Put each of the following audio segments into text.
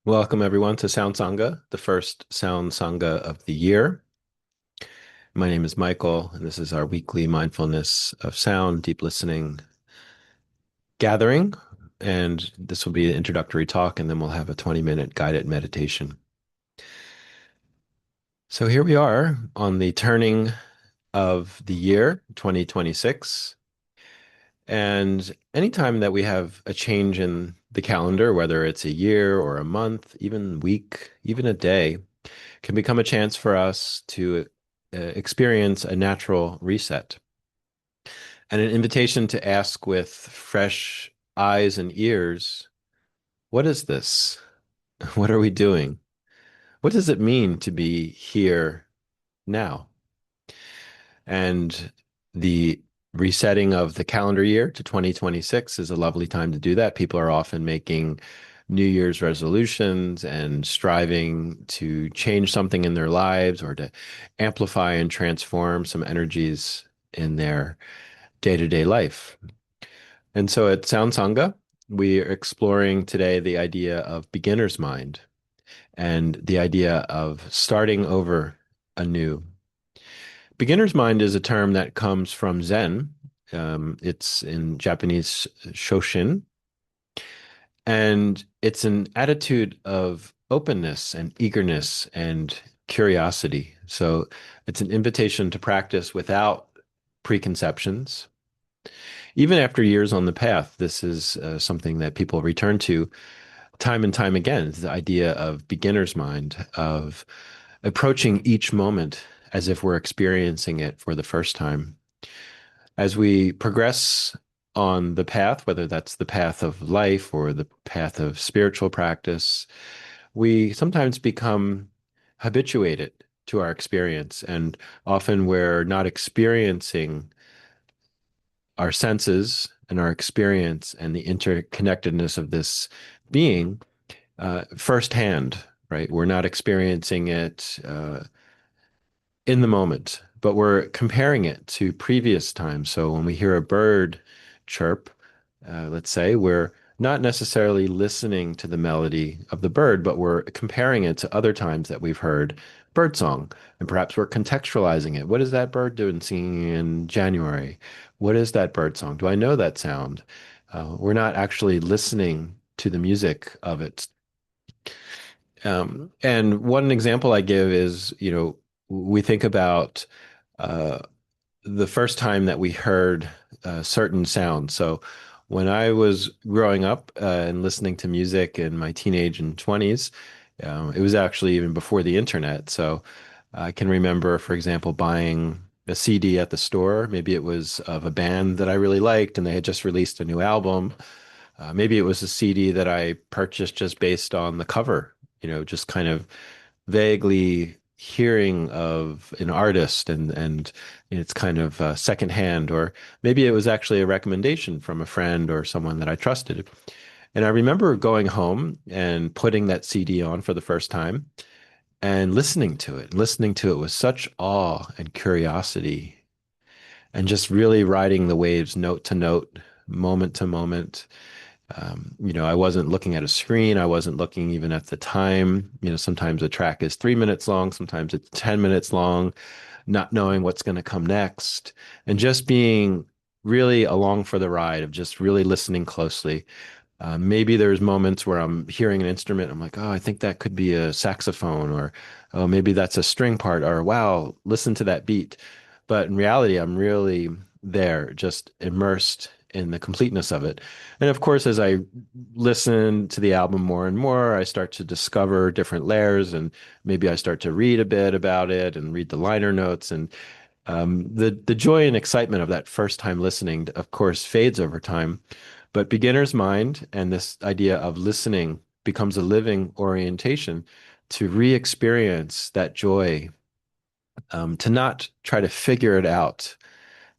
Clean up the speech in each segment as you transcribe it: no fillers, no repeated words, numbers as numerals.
Welcome, everyone, to Sound Sangha, the first Sound Sangha of the year. My name is Michael, and this is our weekly mindfulness of sound, deep listening gathering. And this will be an introductory talk, and then we'll have a 20-minute guided meditation. So here we are on the turning of the year, 2026. And anytime that we have a change in the calendar, whether it's a year or a month, even week, even a day, can become a chance for us to experience a natural reset and an invitation to ask with fresh eyes and ears, what is this? What are we doing? What does it mean to be here now? And the resetting of the calendar year to 2026 is a lovely time to do that. People are often making New Year's resolutions and striving to change something in their lives or to amplify and transform some energies in their day-to-day life. And so at Sound Sangha, we are exploring today the idea of beginner's mind and the idea of starting over anew. Beginner's mind is a term that comes from Zen. It's in Japanese Shoshin, and it's an attitude of openness and eagerness and curiosity. So it's an invitation to practice without preconceptions. Even after years on the path, this is something that people return to time and time again, the idea of beginner's mind, of approaching each moment as if we're experiencing it for the first time. As we progress on the path, whether that's the path of life or the path of spiritual practice, we sometimes become habituated to our experience. And often we're not experiencing our senses and our experience and the interconnectedness of this being firsthand, right? We're not experiencing it in the moment, but we're comparing it to previous times. So when we hear a bird chirp, let's say, we're not necessarily listening to the melody of the bird, but we're comparing it to other times that we've heard birdsong. And perhaps we're contextualizing it. What is that bird doing singing in January? What is that bird song? Do I know that sound? We're not actually listening to the music of it. And one example I give is, we think about uh, the first time that we heard certain sounds. So when I was growing up and listening to music in my teenage and 20s, it was actually even before the internet. So I can remember, for example, buying a CD at the store. Maybe it was of a band that I really liked and they had just released a new album. Maybe it was a CD that I purchased just based on the cover, just kind of vaguely hearing of an artist and it's kind of secondhand, or maybe it was actually a recommendation from a friend or someone that I trusted. And I remember going home and putting that CD on for the first time and listening to it with such awe and curiosity, and just really riding the waves note to note, moment to moment. I wasn't looking at a screen. I wasn't looking even at the time. Sometimes a track is 3 minutes long, sometimes it's 10 minutes long, not knowing what's going to come next, and just being really along for the ride of just really listening closely. Maybe there's moments where I'm hearing an instrument. I'm like, oh, I think that could be a saxophone, or oh, maybe that's a string part, or wow, listen to that beat. But in reality, I'm really there, just immersed in the completeness of it. And of course, as I listen to the album more and more, I start to discover different layers, and maybe I start to read a bit about it and read the liner notes. And the joy and excitement of that first time listening, of course, fades over time. But beginner's mind and this idea of listening becomes a living orientation to re-experience that joy, to not try to figure it out,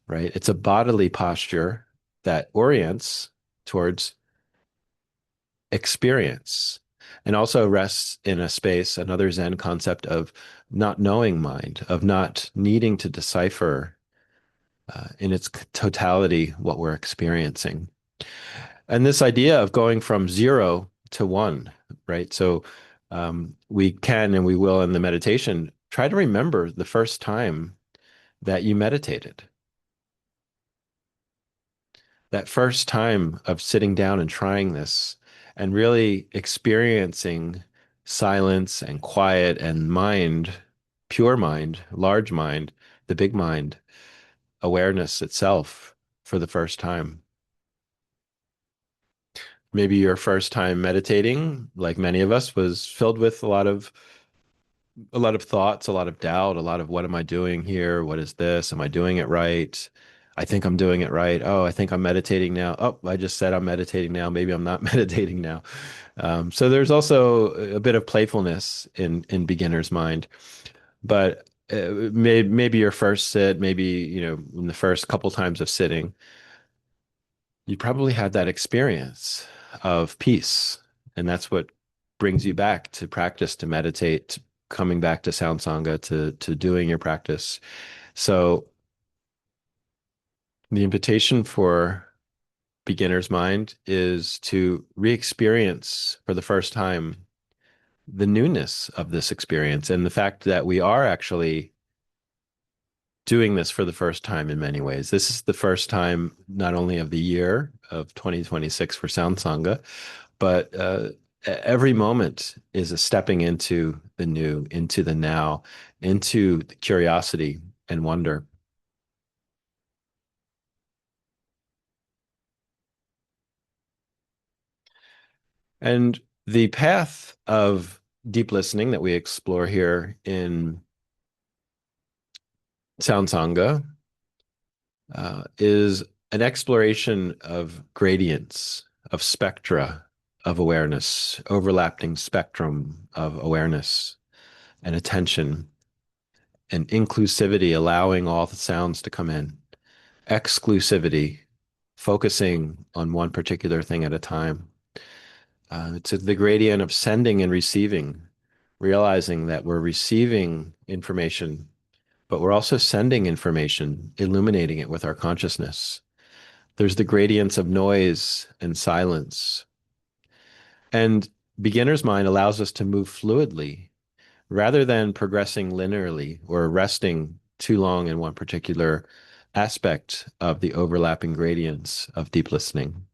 right? It's a bodily posture that orients towards experience and also rests in a space, another Zen concept of not knowing mind, of not needing to decipher in its totality what we're experiencing. And this idea of going from zero to one, right? So we can and we will in the meditation try to remember the first time that you meditated, that first time of sitting down and trying this and really experiencing silence and quiet and mind, pure mind, large mind, the big mind, awareness itself for the first time. Maybe your first time meditating, like many of us, was filled with a lot of thoughts, a lot of doubt, a lot of what am I doing here? What is this? Am I doing it right? I think I'm doing it right. Oh, I think I'm meditating now. Oh, I just said I'm meditating now. Maybe I'm not meditating now. So there's also a bit of playfulness in beginner's mind, but maybe your first sit, maybe in the first couple times of sitting, you probably had that experience of peace, and that's what brings you back to practice, to meditate, to coming back to sound sangha, to doing your practice. So the invitation for beginner's mind is to re-experience for the first time the newness of this experience and the fact that we are actually doing this for the first time in many ways. This is the first time not only of the year of 2026 for Sound Sangha, but every moment is a stepping into the new, into the now, into the curiosity and wonder. And the path of deep listening that we explore here in Sound Sangha is an exploration of gradients, of spectra of awareness, overlapping spectrum of awareness and attention and inclusivity, allowing all the sounds to come in, exclusivity, focusing on one particular thing at a time. It's the gradient of sending and receiving, realizing that we're receiving information, but we're also sending information, illuminating it with our consciousness. There's the gradients of noise and silence. And beginner's mind allows us to move fluidly rather than progressing linearly or resting too long in one particular aspect of the overlapping gradients of deep listening.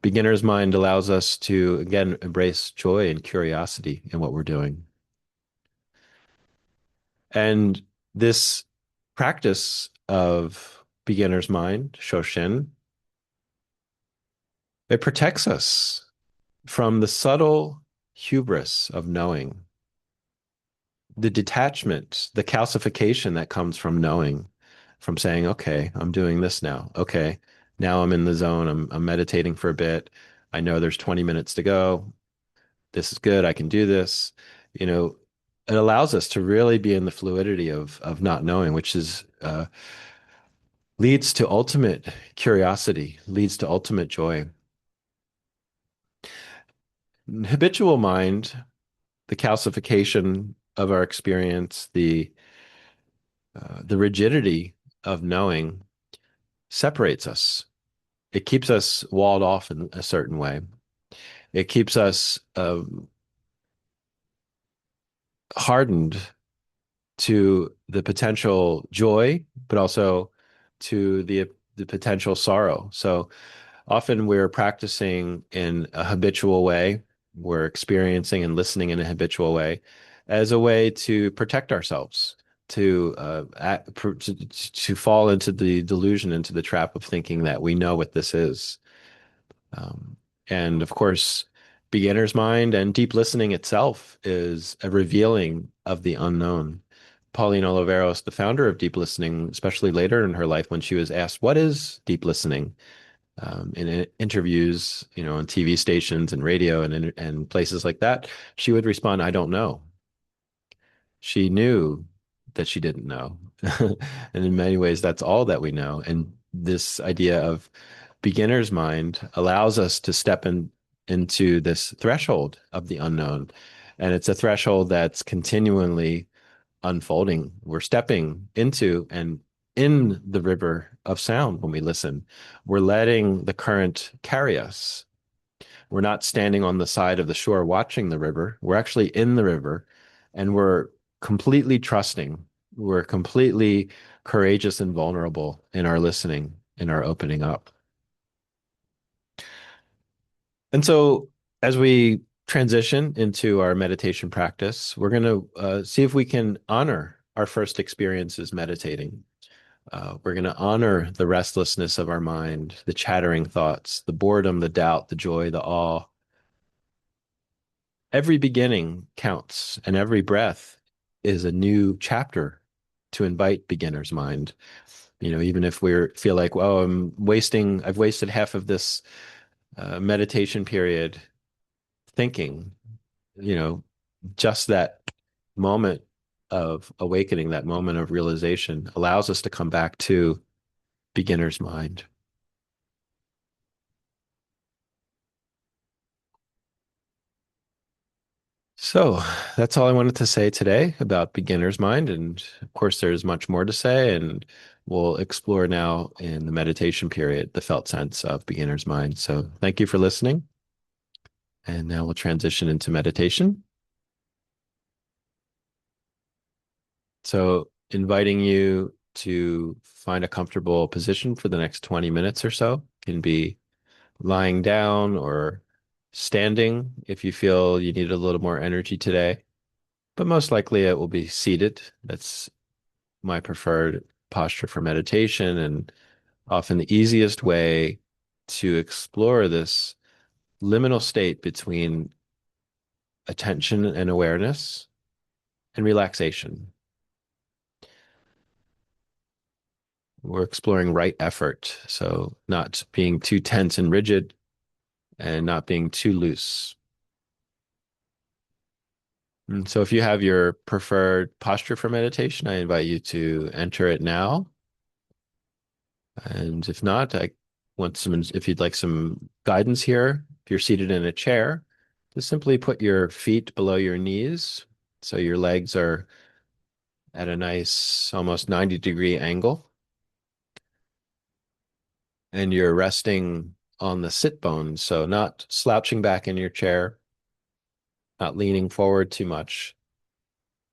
Beginner's mind allows us to, again, embrace joy and curiosity in what we're doing. And this practice of beginner's mind, Shoshin, it protects us from the subtle hubris of knowing, the detachment, the calcification that comes from knowing, from saying, okay, I'm doing this now. Okay, now I'm in the zone. I'm meditating for a bit. I know there's 20 minutes to go. This is good. I can do this. You know, it allows us to really be in the fluidity of not knowing, which is leads to ultimate curiosity, leads to ultimate joy. Habitual mind, the calcification of our experience, the rigidity of knowing separates us. It keeps us walled off in a certain way. It keeps us hardened to the potential joy, but also to the potential sorrow. So often we're practicing in a habitual way. We're experiencing and listening in a habitual way as a way to protect ourselves, to fall into the delusion, into the trap of thinking that we know what this is. Um, and of course, beginner's mind and deep listening itself is a revealing of the unknown. Pauline Oliveros, the founder of deep listening, especially later in her life, when she was asked, "What is deep listening?" In interviews, on TV stations and radio and places like that, she would respond, "I don't know." She knew that she didn't know. And in many ways, that's all that we know. And this idea of beginner's mind allows us to step into this threshold of the unknown. And it's a threshold that's continually unfolding. We're stepping into and in the river of sound when we listen. We're letting the current carry us. We're not standing on the side of the shore watching the river. We're actually in the river and we're completely trusting. We're completely courageous and vulnerable in our listening, in our opening up. And so, as we transition into our meditation practice, we're going to see if we can honor our first experiences meditating. We're going to honor the restlessness of our mind, the chattering thoughts, the boredom, the doubt, the joy, the awe. Every beginning counts, and every breath is a new chapter to invite beginner's mind. Even if we feel like, oh, I've wasted half of this meditation period thinking, you know, just that moment of awakening, that moment of realization allows us to come back to beginner's mind. So that's all I wanted to say today about beginner's mind. And of course, there's much more to say, and we'll explore now in the meditation period the felt sense of beginner's mind. So thank you for listening. And now we'll transition into meditation. So inviting you to find a comfortable position for the next 20 minutes or so. Can be lying down or standing if you feel you need a little more energy today. But most likely it will be seated. That's my preferred posture for meditation, and often the easiest way to explore this liminal state between attention and awareness and relaxation. We're exploring right effort, so not being too tense and rigid and not being too loose. And so if you have your preferred posture for meditation, I invite you to enter it now. And if not, if you'd like some guidance here, if you're seated in a chair, just simply put your feet below your knees. So your legs are at a nice, almost 90-degree angle. And you're resting on the sit bones. So not slouching back in your chair, not leaning forward too much,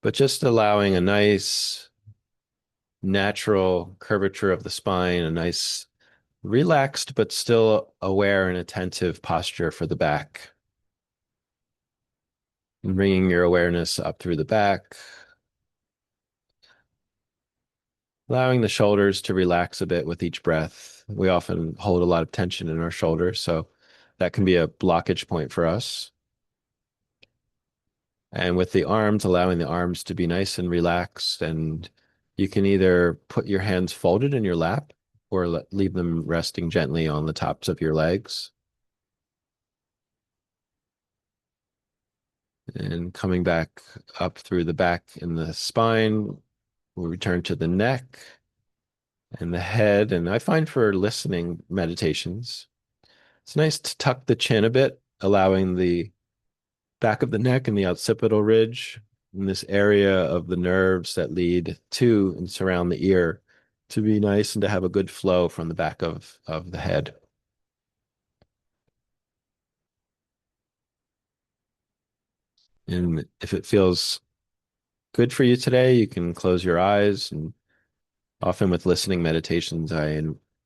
but just allowing a nice natural curvature of the spine, a nice relaxed but still aware and attentive posture for the back. And bringing your awareness up through the back, allowing the shoulders to relax a bit with each breath. We often hold a lot of tension in our shoulders, so that can be a blockage point for us. And with the arms, allowing the arms to be nice and relaxed. And you can either put your hands folded in your lap or leave them resting gently on the tops of your legs. And coming back up through the back in the spine, we'll return to the neck and the head. And I find for listening meditations, it's nice to tuck the chin a bit, allowing the back of the neck and the occipital ridge in this area of the nerves that lead to and surround the ear to be nice and to have a good flow from the back of the head. And if it feels good for you today, you can close your eyes. And often with listening meditations, I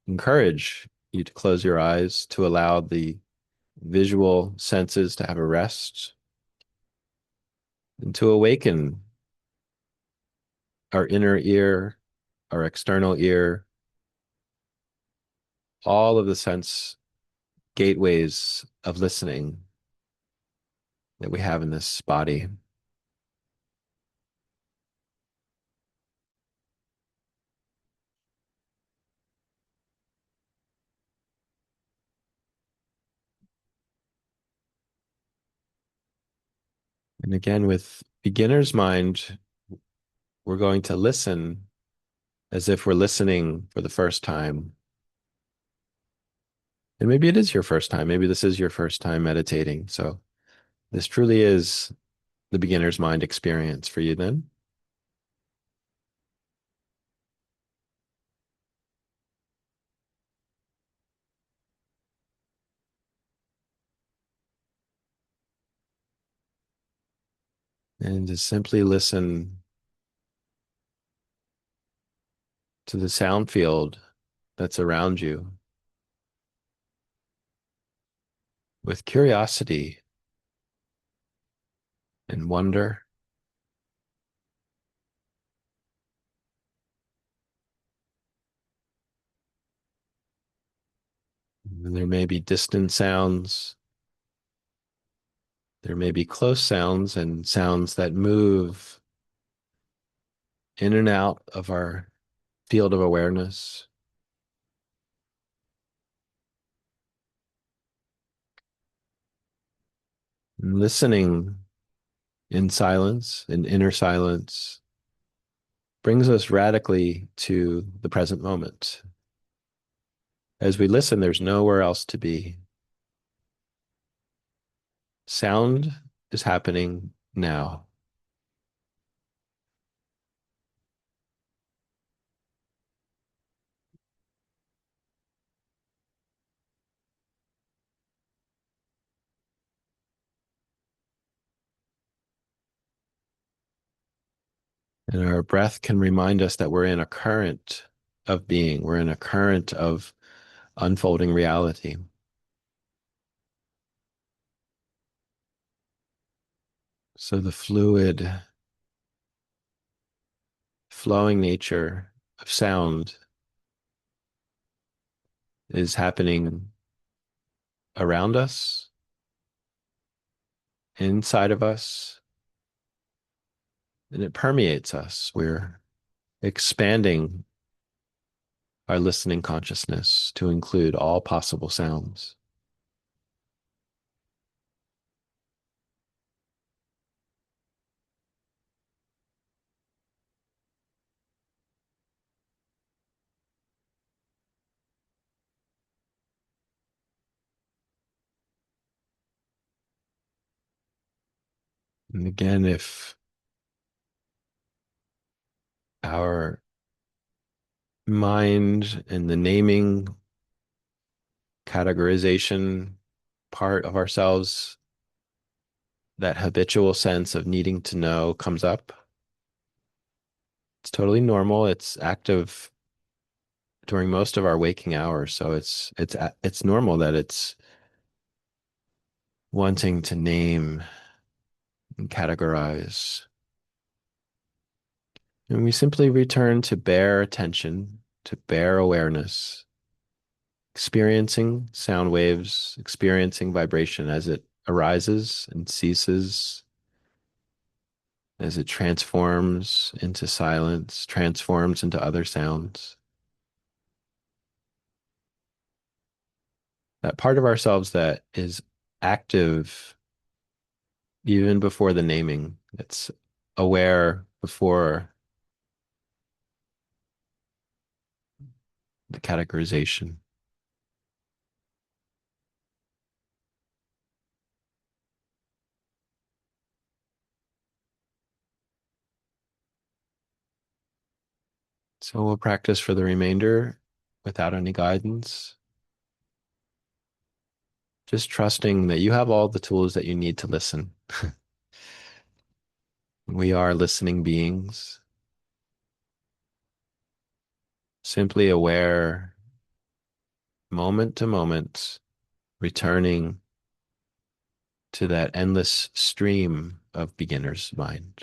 encourage you to close your eyes to allow the visual senses to have a rest and to awaken our inner ear, our external ear, all of the sense gateways of listening that we have in this body. And again, with beginner's mind, we're going to listen as if we're listening for the first time. And maybe it is your first time. Maybe this is your first time meditating. So this truly is the beginner's mind experience for you then. And to simply listen to the sound field that's around you with curiosity and wonder. And there may be distant sounds, there may be close sounds and sounds that move in and out of our field of awareness. And listening in silence, in inner silence, brings us radically to the present moment. As we listen, there's nowhere else to be. Sound is happening now. And our breath can remind us that we're in a current of being, we're in a current of unfolding reality. So the fluid, flowing nature of sound is happening around us, inside of us, and it permeates us. We're expanding our listening consciousness to include all possible sounds. And again, if our mind and the naming categorization part of ourselves, that habitual sense of needing to know comes up, it's totally normal. It's active during most of our waking hours. So it's normal that it's wanting to name and categorize. And we simply return to bare attention, to bare awareness, experiencing sound waves, experiencing vibration as it arises and ceases, as it transforms into silence, transforms into other sounds. That part of ourselves that is active even before the naming, it's aware before the categorization. So we'll practice for the remainder without any guidance, just trusting that you have all the tools that you need to listen. We are listening beings, simply aware, moment to moment, returning to that endless stream of beginner's mind.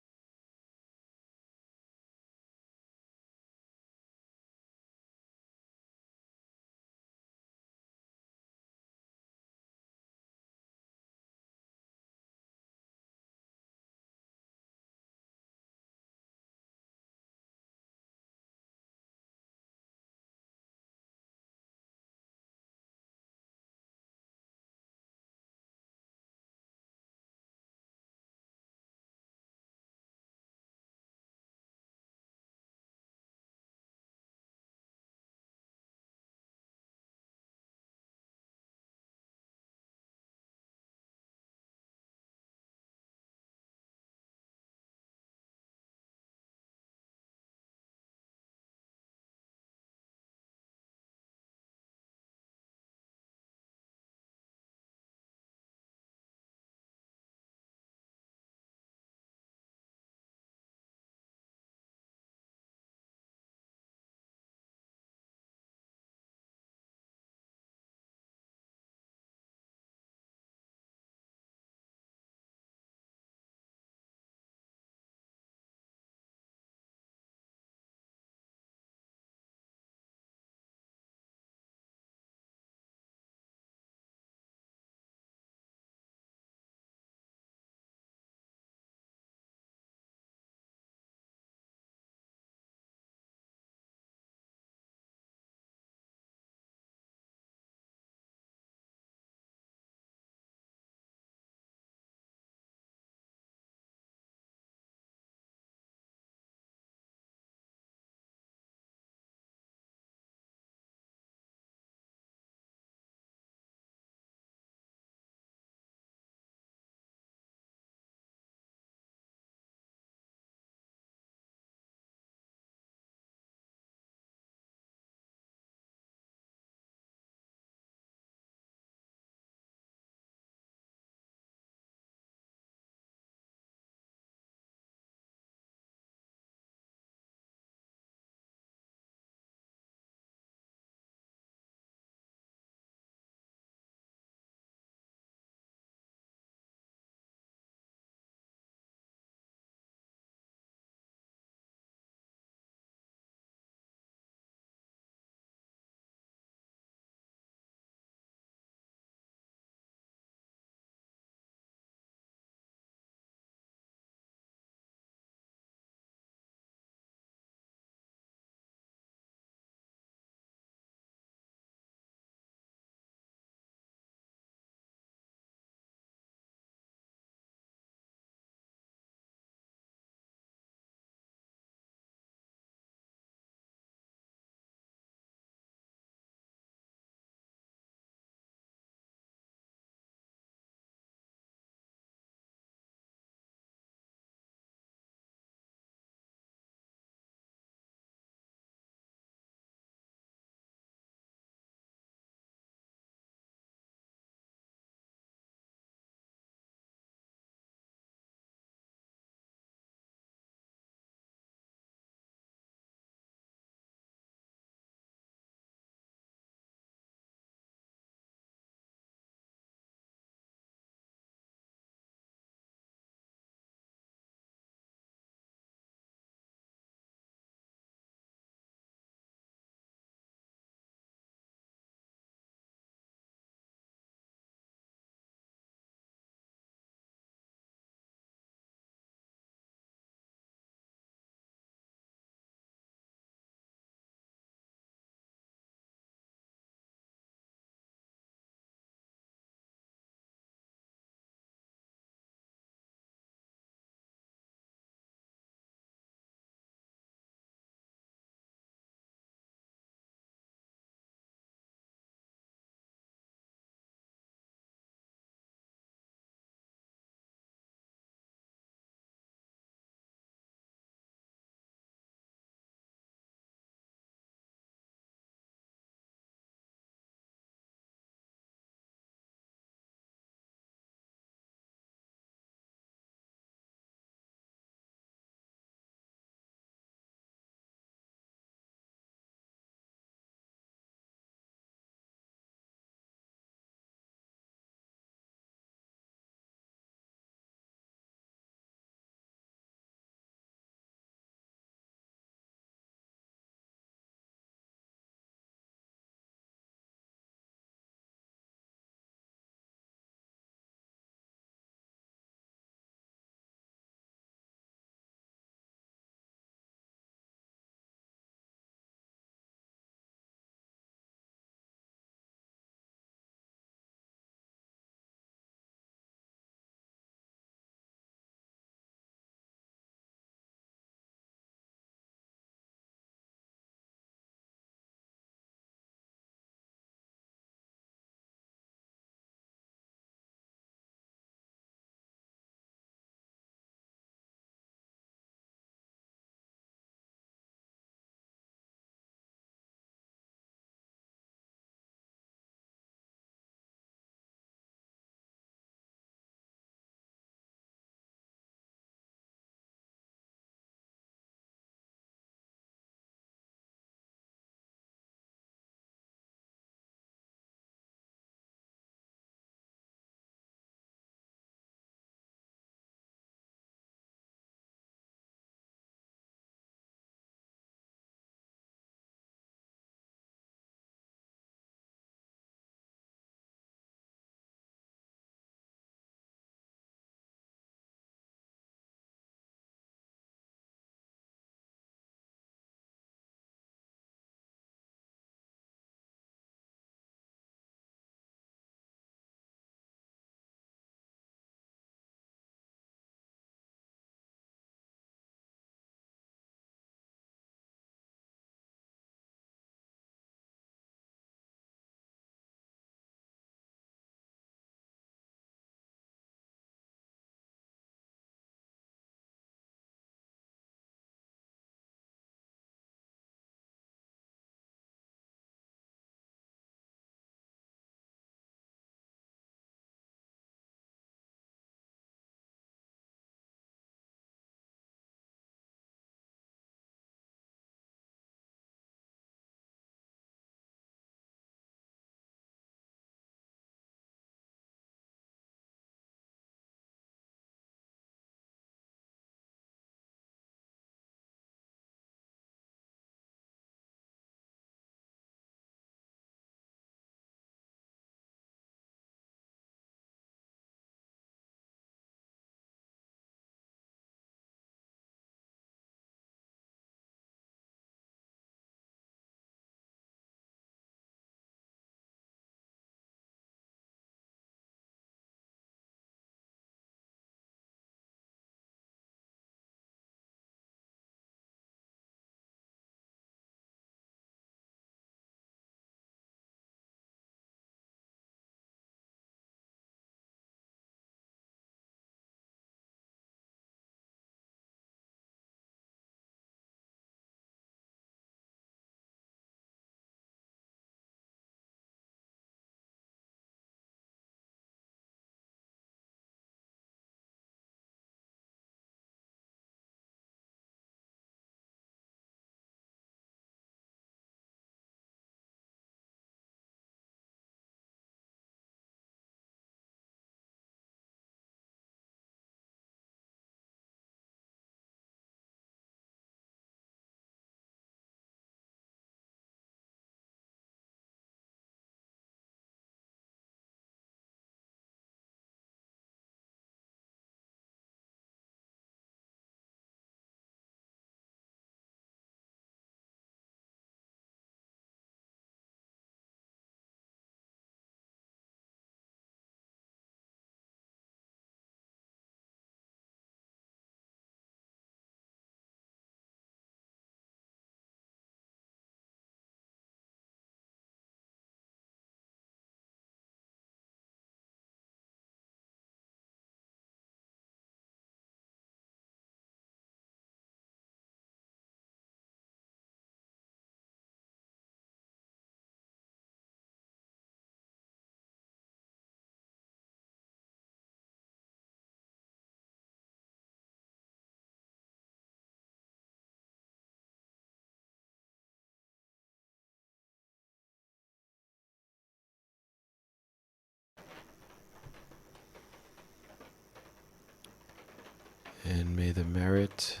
May the merit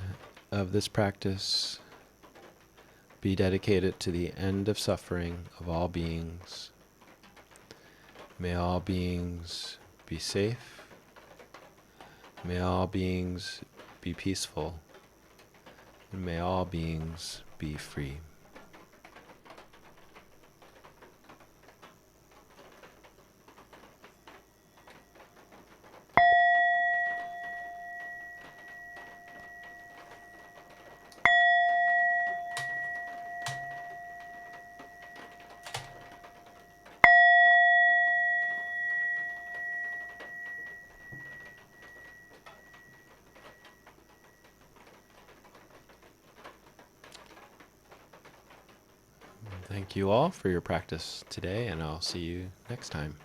of this practice be dedicated to the end of suffering of all beings. May all beings be safe. May all beings be peaceful. And may all beings be free. Thank you all for your practice today, and I'll see you next time.